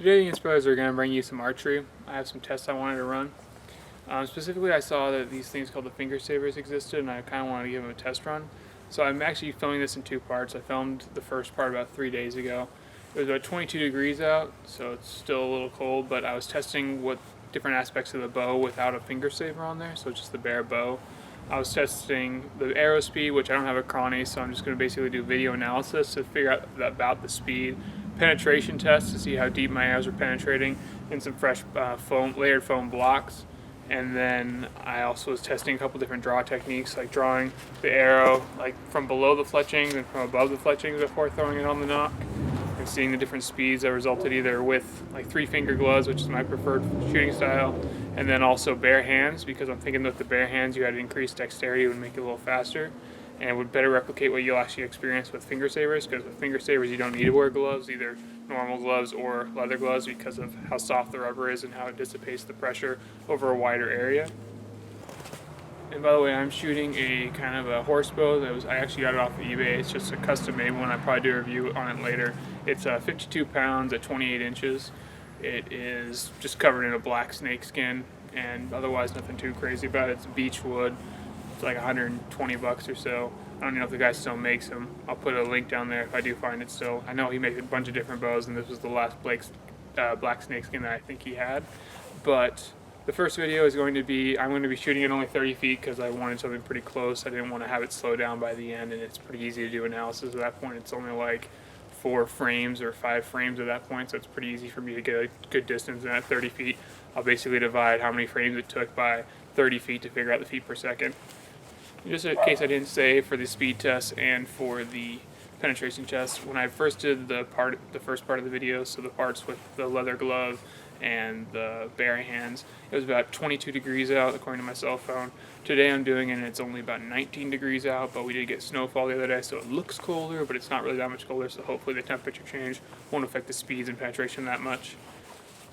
Today the Inspirers are going to bring you some archery. I have some tests I wanted to run. Specifically, I saw that these things called the finger sabers existed, and I kind of wanted to give them a test run. So I'm actually filming this in two parts. I filmed the first part about 3 days ago. It was about 22 degrees out, so it's still a little cold, but I was testing what different aspects of the bow without a finger saber on there, so just the bare bow. I was testing the arrow speed, which I don't have a chrony, so I'm just going to basically do video analysis to figure out about the speed. Penetration tests to see how deep my arrows are penetrating, and some fresh layered foam blocks. And then I also was testing a couple different draw techniques, like drawing the arrow like from below the fletchings and from above the fletchings before throwing it on the nock, and seeing the different speeds that resulted either with like 3-finger gloves, which is my preferred shooting style, and then also bare hands, because I'm thinking that with the bare hands you had increased dexterity, it would make it a little faster and would better replicate what you'll actually experience with finger sabers, because with finger sabers you don't need to wear gloves, either normal gloves or leather gloves, because of how soft the rubber is and how it dissipates the pressure over a wider area. And by the way, I'm shooting a kind of a horse bow I actually got it off of eBay. It's just a custom made one. I'll probably do a review on it later. It's 52 pounds at 28 inches. It is just covered in a black snake skin, and otherwise nothing too crazy about it. It's beech wood. It's like 120 bucks or so. I don't know if the guy still makes them. I'll put a link down there if I do find it still. I know he makes a bunch of different bows, and this was the last black snakeskin that I think he had. But the first video is going to be, I'm going to be shooting at only 30 feet because I wanted something pretty close. I didn't want to have it slow down by the end, and it's pretty easy to do analysis at that point. It's only like 4 frames or 5 frames at that point, so it's pretty easy for me to get a good distance. And at 30 feet, I'll basically divide how many frames it took by 30 feet to figure out the feet per second. Just in case I didn't say, for the speed test and for the penetration test, when I first did the first part of the video, so the parts with the leather glove and the bare hands, it was about 22 degrees out according to my cell phone. Today I'm doing it and it's only about 19 degrees out, but we did get snowfall the other day, so it looks colder, but it's not really that much colder, so hopefully the temperature change won't affect the speeds and penetration that much.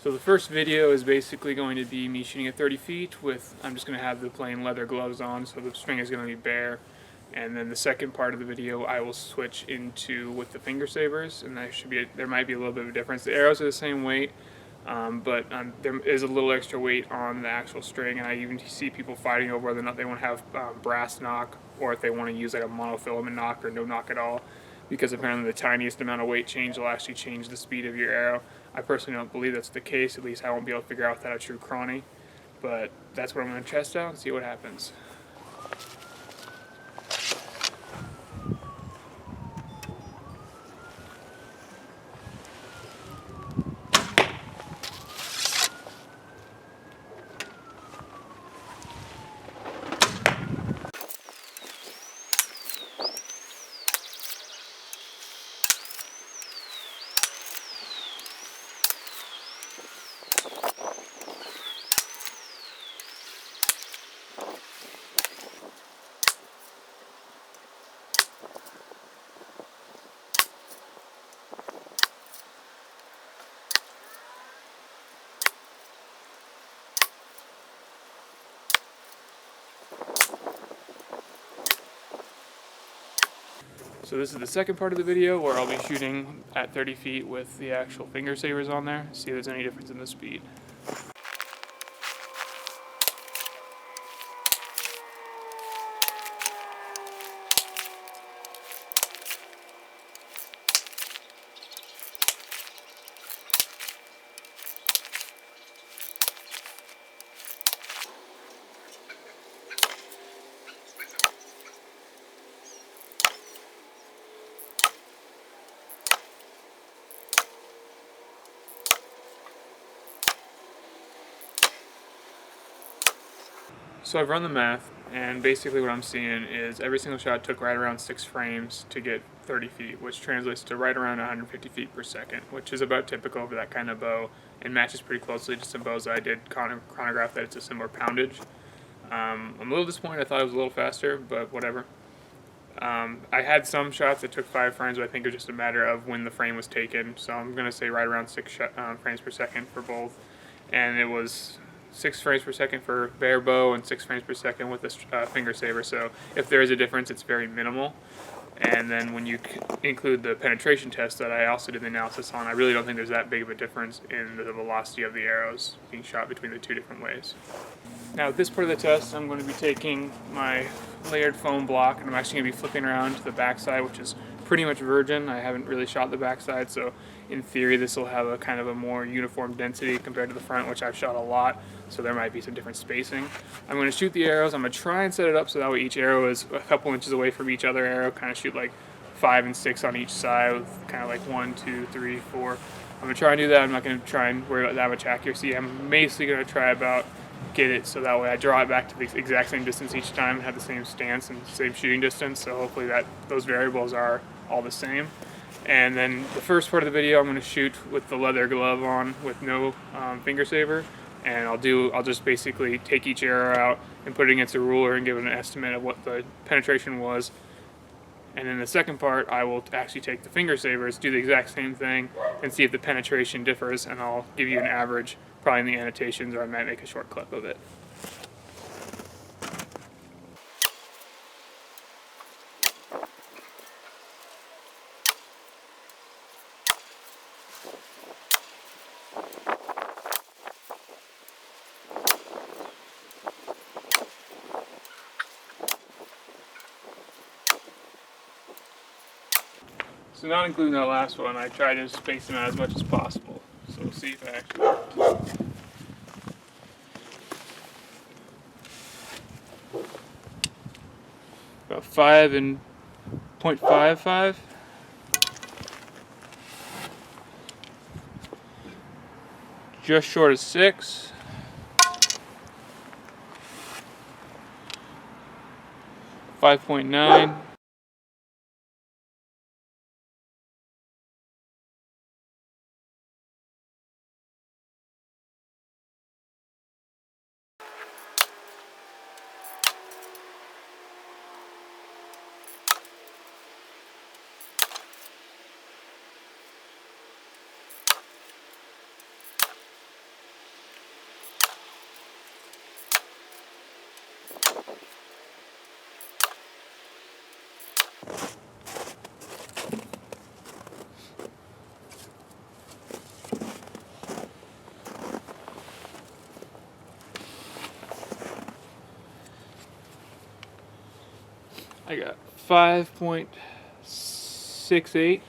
So the first video is basically going to be me shooting at 30 feet with, I'm just going to have the plain leather gloves on, so the string is going to be bare. And then the second part of the video I will switch into with the finger sabers, and there might be a little bit of a difference. The arrows are the same weight, but there is a little extra weight on the actual string, and I even see people fighting over whether or not they want to have brass nock, or if they want to use like a monofilament nock or no nock at all, because apparently the tiniest amount of weight change will actually change the speed of your arrow. I personally don't believe that's the case. At least I won't be able to figure out without a true chrony, but that's what I'm going to test out and see what happens. So this is the second part of the video where I'll be shooting at 30 feet with the actual finger sabers on there, see if there's any difference in the speed. So I've run the math, and basically what I'm seeing is every single shot took right around 6 frames to get 30 feet, which translates to right around 150 feet per second, which is about typical for that kind of bow, and matches pretty closely to some bows that I did chronograph that it's a similar poundage. I'm a little disappointed. I thought it was a little faster, but whatever. I had some shots that took 5 frames, but I think it was just a matter of when the frame was taken, so I'm going to say right around 6 frames per second for both, and it was 6 frames per second for bare bow and 6 frames per second with a finger saber, so if there is a difference, it's very minimal. And then when you include the penetration test that I also did the analysis on, I really don't think there's that big of a difference in the velocity of the arrows being shot between the two different ways. Now, at this part of the test, I'm going to be taking my layered foam block, and I'm actually going to be flipping around to the backside, which is pretty much virgin. I haven't really shot the backside, so in theory this will have a kind of a more uniform density compared to the front, which I've shot a lot, so there might be some different spacing. I'm going to shoot the arrows. I'm going to try and set it up so that way each arrow is a couple inches away from each other arrow, kind of shoot like 5 and 6 on each side with kind of like 1, 2, 3, 4. I'm going to try and do that. I'm not going to try and worry about that much accuracy. I'm basically going to try about get it so that way I draw it back to the exact same distance each time and have the same stance and same shooting distance, so hopefully that those variables are all the same. And then the first part of the video I'm going to shoot with the leather glove on with no finger saver, and I'll just basically take each arrow out and put it against a ruler and give it an estimate of what the penetration was. And in the second part, I will actually take the finger sabers, do the exact same thing, and see if the penetration differs, and I'll give you an average, probably in the annotations, or I might make a short clip of it. So not including that last one, I tried to space them out as much as possible. So we'll see if it actually worked. About 5 and 0.55. Just short of 6. 5.9. I got 5.68.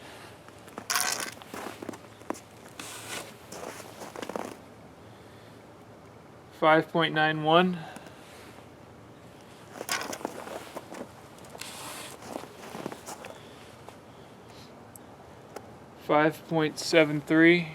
5.91. 5.73.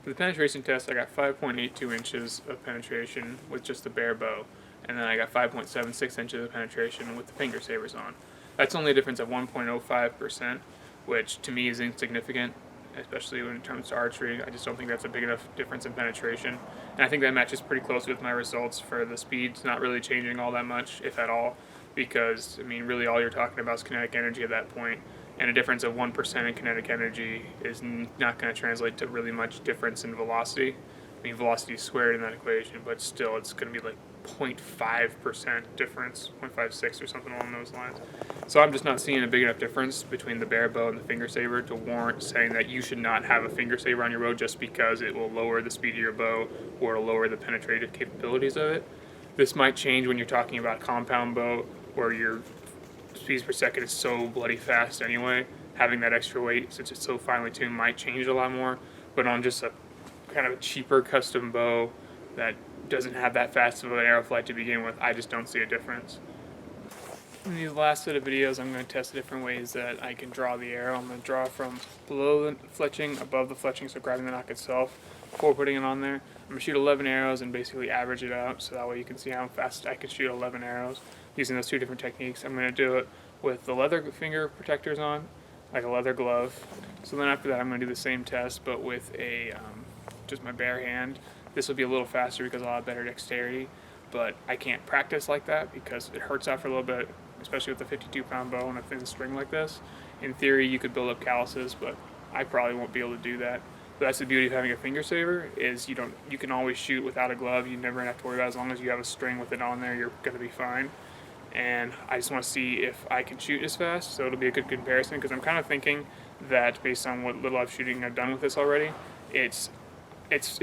For the penetration test, I got 5.82 inches of penetration with just the bare bow, and then I got 5.76 inches of penetration with the finger sabers on. That's only a difference of 1.05%, which to me is insignificant, especially when it comes to archery. I just don't think that's a big enough difference in penetration. And I think that matches pretty close with my results for the speeds not really changing all that much, if at all, because, I mean, really all you're talking about is kinetic energy at that point. And a difference of 1% in kinetic energy is not going to translate to really much difference in velocity. I mean, velocity is squared in that equation, but still it's going to be like 0.5% difference, 0.56 or something along those lines. So I'm just not seeing a big enough difference between the bare bow and the finger saber to warrant saying that you should not have a finger saber on your bow just because it will lower the speed of your bow or lower the penetrative capabilities of it. This might change when you're talking about compound bow, where your speeds per second is so bloody fast anyway. Having that extra weight, since it's so finely tuned, might change a lot more. But on just a kind of a cheaper custom bow that doesn't have that fast of an arrow flight to begin with, I just don't see a difference. In these last set of videos, I'm going to test different ways that I can draw the arrow. I'm going to draw from below the fletching, above the fletching, so grabbing the nock itself, before putting it on there. I'm going to shoot 11 arrows and basically average it out, so that way you can see how fast I can shoot 11 arrows using those two different techniques. I'm going to do it with the leather finger protectors on, like a leather glove. So then after that, I'm going to do the same test, but with a just my bare hand. This will be a little faster because I'll have better dexterity, but I can't practice like that because it hurts after a little bit, especially with a 52-pound bow and a thin string like this. In theory, you could build up calluses, but I probably won't be able to do that. But that's the beauty of having a finger saver, is you can always shoot without a glove. You never have to worry about it. As long as you have a string with it on there, you're going to be fine. And I just want to see if I can shoot as fast, so it'll be a good comparison, because I'm kind of thinking that based on what little shooting I've done with this already, it's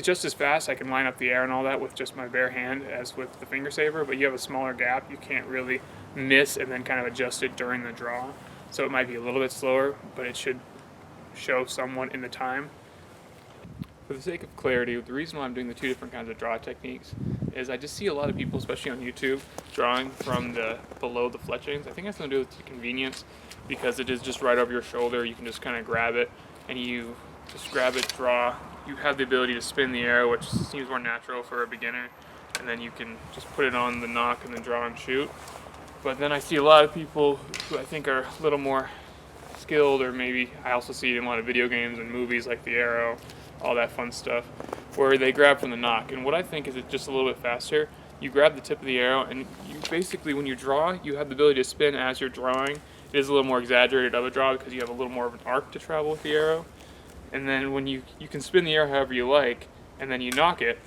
just as fast. I can line up the air and all that with just my bare hand as with the finger saver, but you have a smaller gap. You can't really miss and then kind of adjust it during the draw. So it might be a little bit slower, but it should show somewhat in the time. For the sake of clarity, the reason why I'm doing the two different kinds of draw techniques is I just see a lot of people, especially on YouTube, drawing from the below the fletchings. I think that's something to do with the convenience, because it is just right over your shoulder. You can just kind of grab it, and you just grab it, draw. You have the ability to spin the arrow, which seems more natural for a beginner, and then you can just put it on the nock and then draw and shoot. But then I see a lot of people who I think are a little more skilled, or maybe I also see it in a lot of video games and movies like The Arrow, all that fun stuff, where they grab from the nock. And what I think is it's just a little bit faster. You grab the tip of the arrow, and you basically, when you draw, you have the ability to spin as you're drawing. It is a little more exaggerated of a draw because you have a little more of an arc to travel with the arrow. And then when you can spin the arrow however you like, and then you nock it,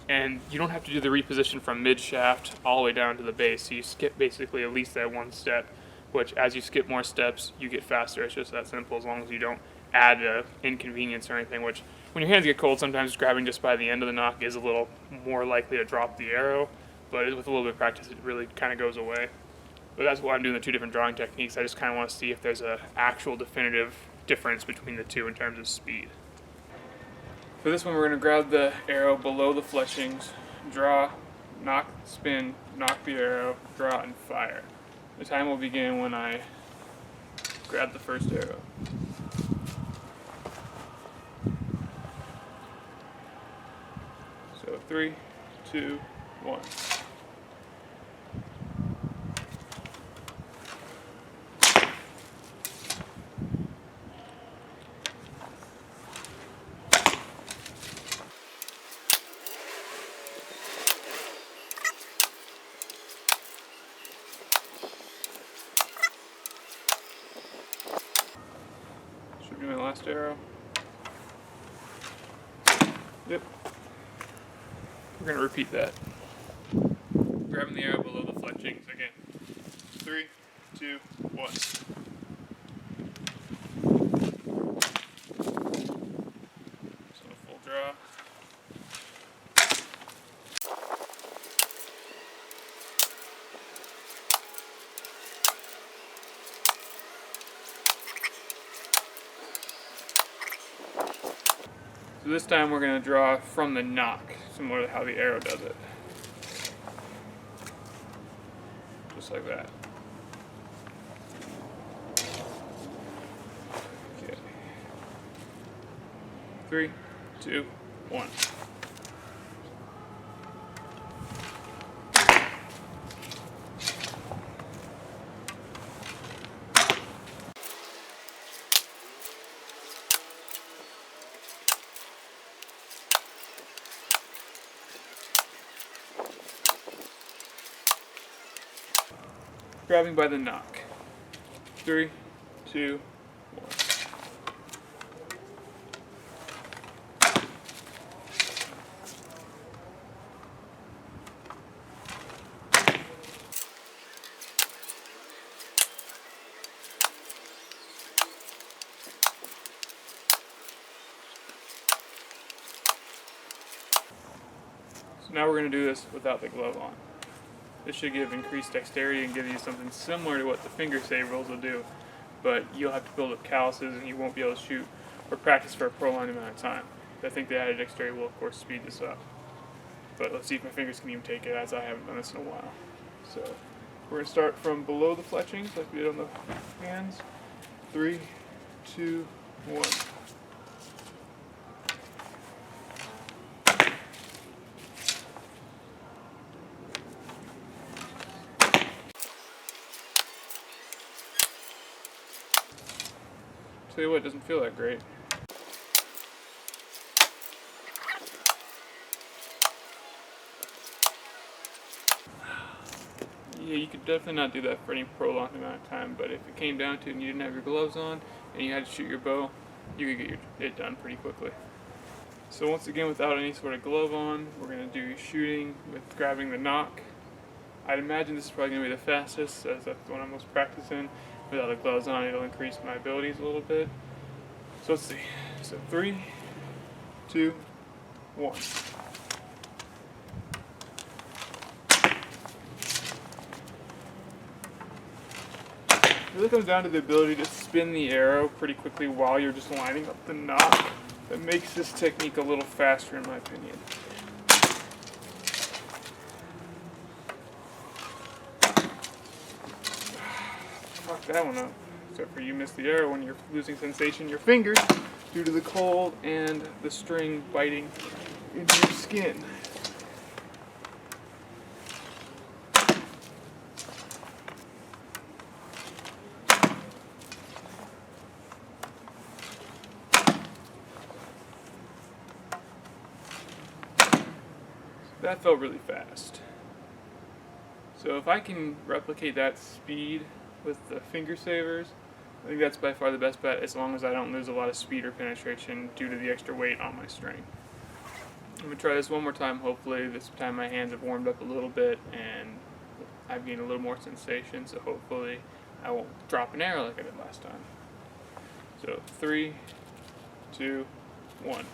and you don't have to do the reposition from mid-shaft all the way down to the base. So you skip basically at least that one step, which as you skip more steps, you get faster. It's just that simple, as long as you don't add inconvenience or anything, which when your hands get cold, sometimes grabbing just by the end of the nock is a little more likely to drop the arrow, but with a little bit of practice, it really kind of goes away. But that's why I'm doing the two different drawing techniques. I just kind of want to see if there's an actual definitive difference between the two in terms of speed. For this one, we're going to grab the arrow below the fletchings, draw, nock, spin, nock the arrow, draw, and fire. The time will begin when I grab the first arrow. So 3, 2, 1. Should be my last arrow. Yep. We're going to repeat that. Grabbing the arrow below the fletchings again. 3, 2, 1. So a full draw. So this time we're going to draw from the nock, similar to how the arrow does it. Just like that. Okay. 3, 2, 1. Grabbing by the nock. 3, 2, 1. So now we're going to do this without the glove on. This should give increased dexterity and give you something similar to what the finger sabers will do, but you'll have to build up calluses and you won't be able to shoot or practice for a prolonged amount of time. I think the added dexterity will of course speed this up. But let's see if my fingers can even take it, as I haven't done this in a while. So we're going to start from below the fletchings like we did on the hands. 3, 2, 1. Tell you what, it doesn't feel that great. Yeah, you could definitely not do that for any prolonged amount of time, but if it came down to it and you didn't have your gloves on and you had to shoot your bow, you could get it done pretty quickly. So once again, without any sort of glove on, we're going to do shooting with grabbing the nock. I'd imagine this is probably going to be the fastest, as that's the one I'm most practicing. Without the gloves on, it'll increase my abilities a little bit. So let's see. So 3, 2, 1. It really comes down to the ability to spin the arrow pretty quickly while you're just lining up the nock. That makes this technique a little faster in my opinion. Fuck that one up. Except for you missed the arrow when you're losing sensation in your fingers due to the cold and the string biting into your skin. That felt really fast. So if I can replicate that speed with the finger savers, I think that's by far the best bet, as long as I don't lose a lot of speed or penetration due to the extra weight on my string. I'm going to try this one more time. Hopefully this time my hands have warmed up a little bit and I've gained a little more sensation, so hopefully I won't drop an arrow like I did last time. So 3, 2, 1.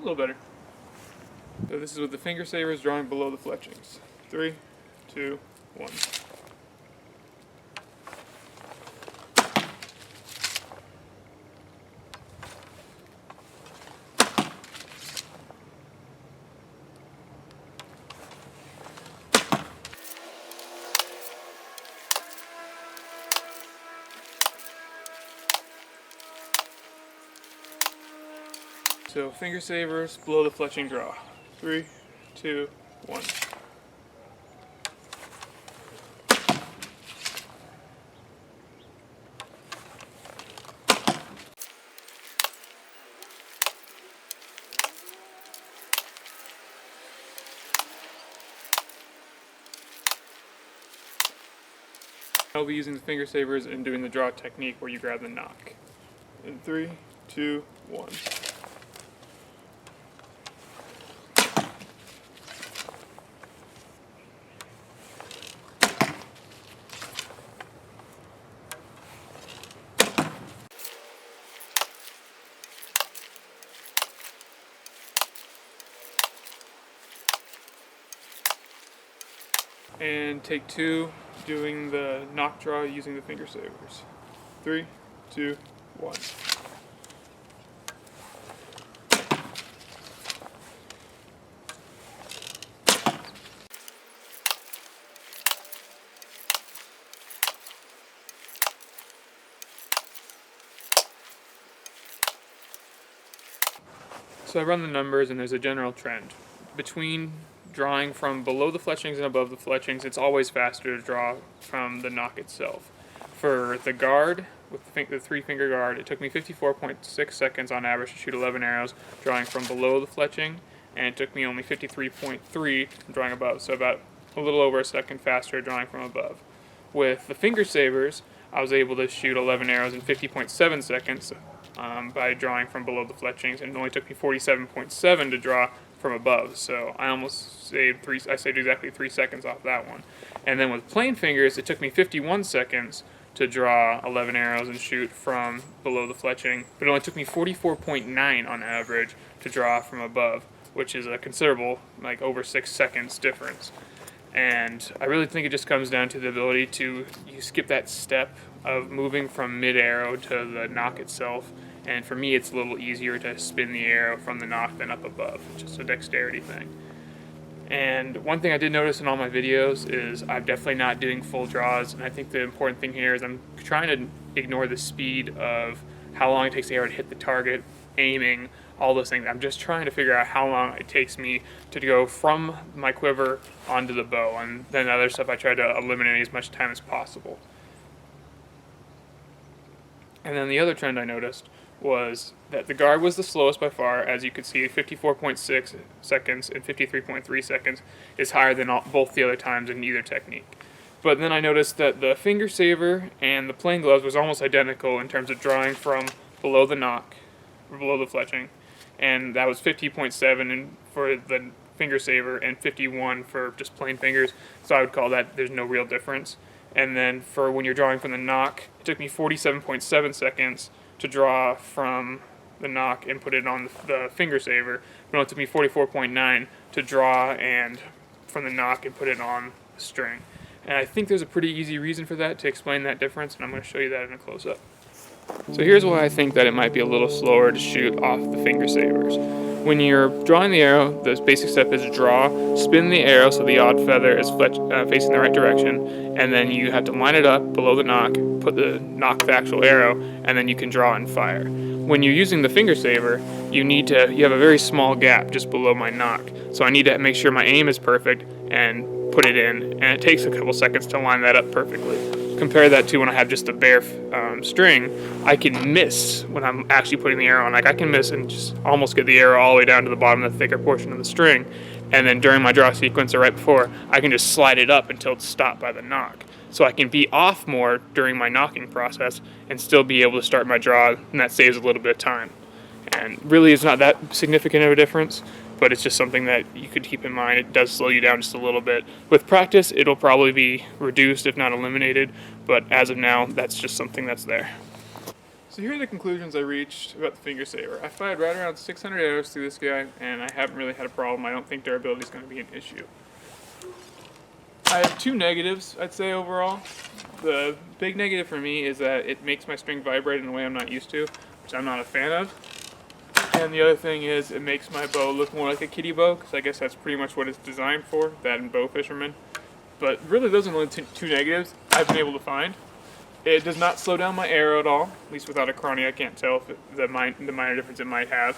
A little better. So this is with the finger savers drawing below the fletchings. 3, 2, 1. So finger savers below the fletching draw. 3, 2, 1. I'll be using the finger savers and doing the draw technique where you grab the nock. In 3, 2, 1. And take 2, doing the nock draw using the finger savers. 3, 2, 1. So I run the numbers and there's a general trend. Between drawing from below the fletchings and above the fletchings, it's always faster to draw from the nock itself. For the guard, with the 3-finger guard, it took me 54.6 seconds on average to shoot 11 arrows drawing from below the fletching, and it took me only 53.3 drawing above, so about a little over a second faster drawing from above. With the finger savers, I was able to shoot 11 arrows in 50.7 seconds by drawing from below the fletchings, and it only took me 47.7 to draw from above, so I almost saved I saved exactly 3 seconds off that one. And then with plain fingers, it took me 51 seconds to draw 11 arrows and shoot from below the fletching, but it only took me 44.9 on average to draw from above, which is a considerable, like over 6 seconds difference. And I really think it just comes down to the ability to skip that step of moving from mid-arrow to the nock itself, And for me, it's a little easier to spin the arrow from the nock than up above. It's just a dexterity thing. And one thing I did notice in all my videos is I'm definitely not doing full draws, and I think the important thing here is I'm trying to ignore the speed of how long it takes the arrow to hit the target, aiming, all those things. I'm just trying to figure out how long it takes me to go from my quiver onto the bow, and then other stuff I try to eliminate as much time as possible. And then the other trend I noticed was that the guard was the slowest by far. As you could see, 54.6 seconds and 53.3 seconds is higher than both the other times in either technique. But then I noticed that the finger saver and the plain gloves was almost identical in terms of drawing from below the nock, or below the fletching, and that was 50.7 for the finger saver and 51 for just plain fingers. So I would call that there's no real difference. And then for when you're drawing from the nock, it took me 47.7 seconds to draw from the nock and put it on the finger saver. But it took me 44.9 to draw and from the nock and put it on the string. And I think there's a pretty easy reason for that to explain that difference, and I'm going to show you that in a close-up. So here's why I think that it might be a little slower to shoot off the finger sabers. When you're drawing the arrow, the basic step is draw, spin the arrow so the odd feather is facing the right direction, and then you have to line it up below the nock, put the actual arrow, and then you can draw and fire. When you're using the finger saver, you have a very small gap just below my nock, so I need to make sure my aim is perfect and put it in, and it takes a couple seconds to line that up perfectly. Compare that to when I have just a bare string, I can miss when I'm actually putting the arrow on. Like I can miss and just almost get the arrow all the way down to the bottom of the thicker portion of the string, and then during my draw sequence or right before, I can just slide it up until it's stopped by the nock. So I can be off more during my nocking process and still be able to start my draw, and that saves a little bit of time. And really it's not that significant of a difference, but it's just something that you could keep in mind. It does slow you down just a little bit. With practice, it'll probably be reduced if not eliminated, but as of now, that's just something that's there. So here are the conclusions I reached about the finger saver. I fired right around 600 arrows through this guy, and I haven't really had a problem. I don't think durability is going to be an issue. I have two negatives, I'd say, overall. The big negative for me is that it makes my string vibrate in a way I'm not used to, which I'm not a fan of. And the other thing is it makes my bow look more like a kiddie bow, because I guess that's pretty much what it's designed for, that and bow fishermen. But really those are the only two negatives I've been able to find. It does not slow down my arrow at all, at least without a chrony. I can't tell if the minor difference it might have.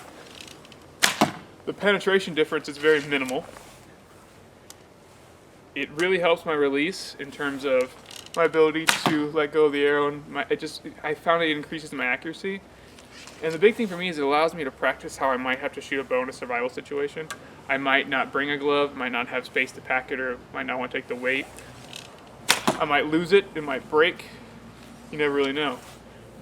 The penetration difference is very minimal. It really helps my release in terms of my ability to let go of the arrow, and I found it increases my accuracy. And the big thing for me is it allows me to practice how I might have to shoot a bow in a survival situation. I might not bring a glove, might not have space to pack it, or might not want to take the weight. I might lose it, it might break. You never really know.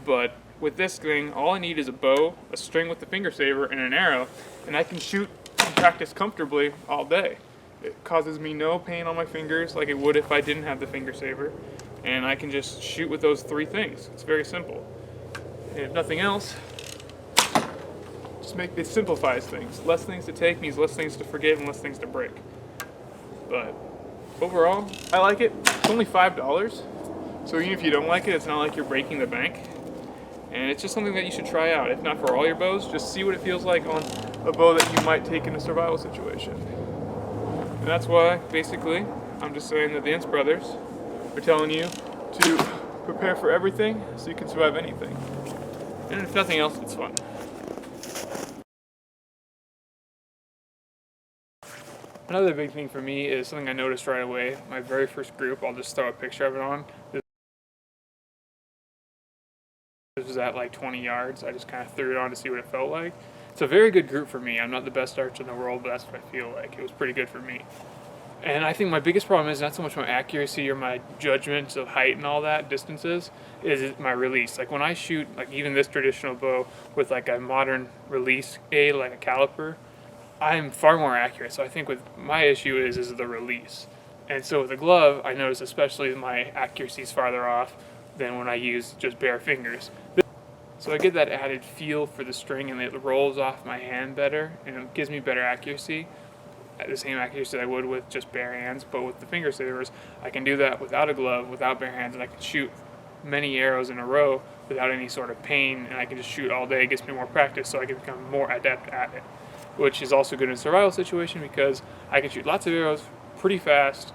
But with this thing, all I need is a bow, a string with the finger saver, and an arrow, and I can shoot and practice comfortably all day. It causes me no pain on my fingers like it would if I didn't have the finger saver, and I can just shoot with those three things. It's very simple. And if nothing else, it simplifies things. Less things to take means less things to forget and less things to break. But overall, I like it. It's only $5, so even if you don't like it, it's not like you're breaking the bank. And it's just something that you should try out. If not for all your bows, just see what it feels like on a bow that you might take in a survival situation. And that's why, basically, I'm just saying that the Ince brothers are telling you to prepare for everything so you can survive anything. And if nothing else, it's fun. Another big thing for me is something I noticed right away. My very first group, I'll just throw a picture of it on. This was at like 20 yards. I just kind of threw it on to see what it felt like. It's a very good group for me. I'm not the best archer in the world, but that's what I feel like. It was pretty good for me. And I think my biggest problem is not so much my accuracy or my judgments of height and all that, distances, is my release. Like when I shoot, like even this traditional bow with like a modern release aid, like a caliper, I'm far more accurate. So I think with my issue is the release. And so with a glove, I notice especially my accuracy is farther off than when I use just bare fingers. So I get that added feel for the string, and it rolls off my hand better, and it gives me better accuracy, the same accuracy I would with just bare hands. But with the finger savers, I can do that without a glove, without bare hands, and I can shoot many arrows in a row without any sort of pain, and I can just shoot all day. It gets me more practice, so I can become more adept at it, which is also good in a survival situation because I can shoot lots of arrows pretty fast,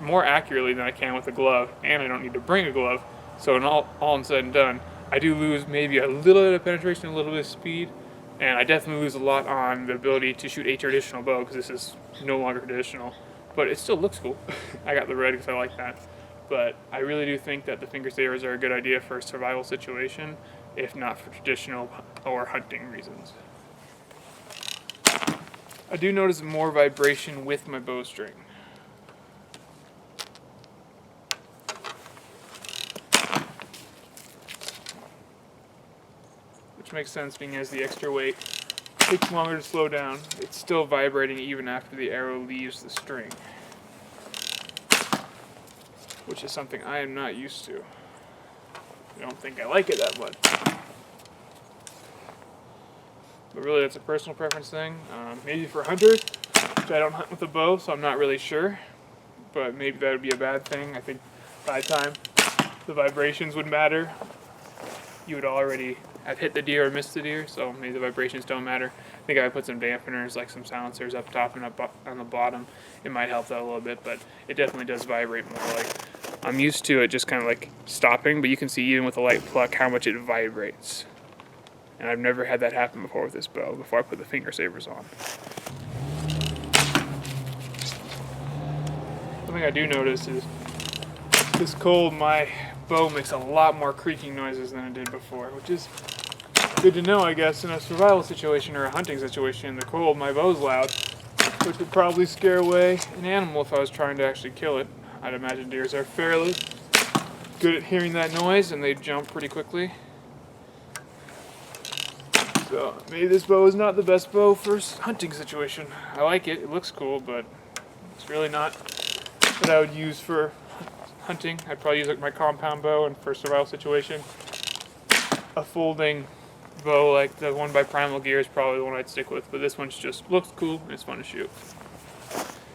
more accurately than I can with a glove, and I don't need to bring a glove. So in all said and done, I do lose maybe a little bit of penetration, a little bit of speed, and I definitely lose a lot on the ability to shoot a traditional bow because this is no longer traditional, but it still looks cool. I got the red because I like that. But I really do think that the finger sabers are a good idea for a survival situation, if not for traditional or hunting reasons. I do notice more vibration with my bowstring. Which makes sense being as the extra weight takes longer to slow down. It's still vibrating even after the arrow leaves the string, which is something I am not used to. I don't think I like it that much. But really that's a personal preference thing. Maybe for hunters, which I don't hunt with a bow, so I'm not really sure. But maybe that would be a bad thing. I think by the time the vibrations would matter, you would already have hit the deer or missed the deer, so maybe the vibrations don't matter. I think if I put some dampeners, like some silencers up top and up on the bottom, it might help that a little bit, but it definitely does vibrate more. Like, I'm used to it just kind of like stopping, but you can see even with a light pluck how much it vibrates. And I've never had that happen before with this bow, before I put the finger sabers on. Something I do notice is this cold, my bow makes a lot more creaking noises than it did before, which is good to know, I guess, in a survival situation or a hunting situation. In the cold, my bow's loud, which would probably scare away an animal if I was trying to actually kill it. I'd imagine deers are fairly good at hearing that noise, and they jump pretty quickly. So maybe this bow is not the best bow for a hunting situation. I like it, it looks cool, but it's really not what I would use for hunting. I'd probably use like my compound bow, and for a survival situation, a folding bow like the one by Primal Gear is probably the one I'd stick with, but this one just looks cool and it's fun to shoot.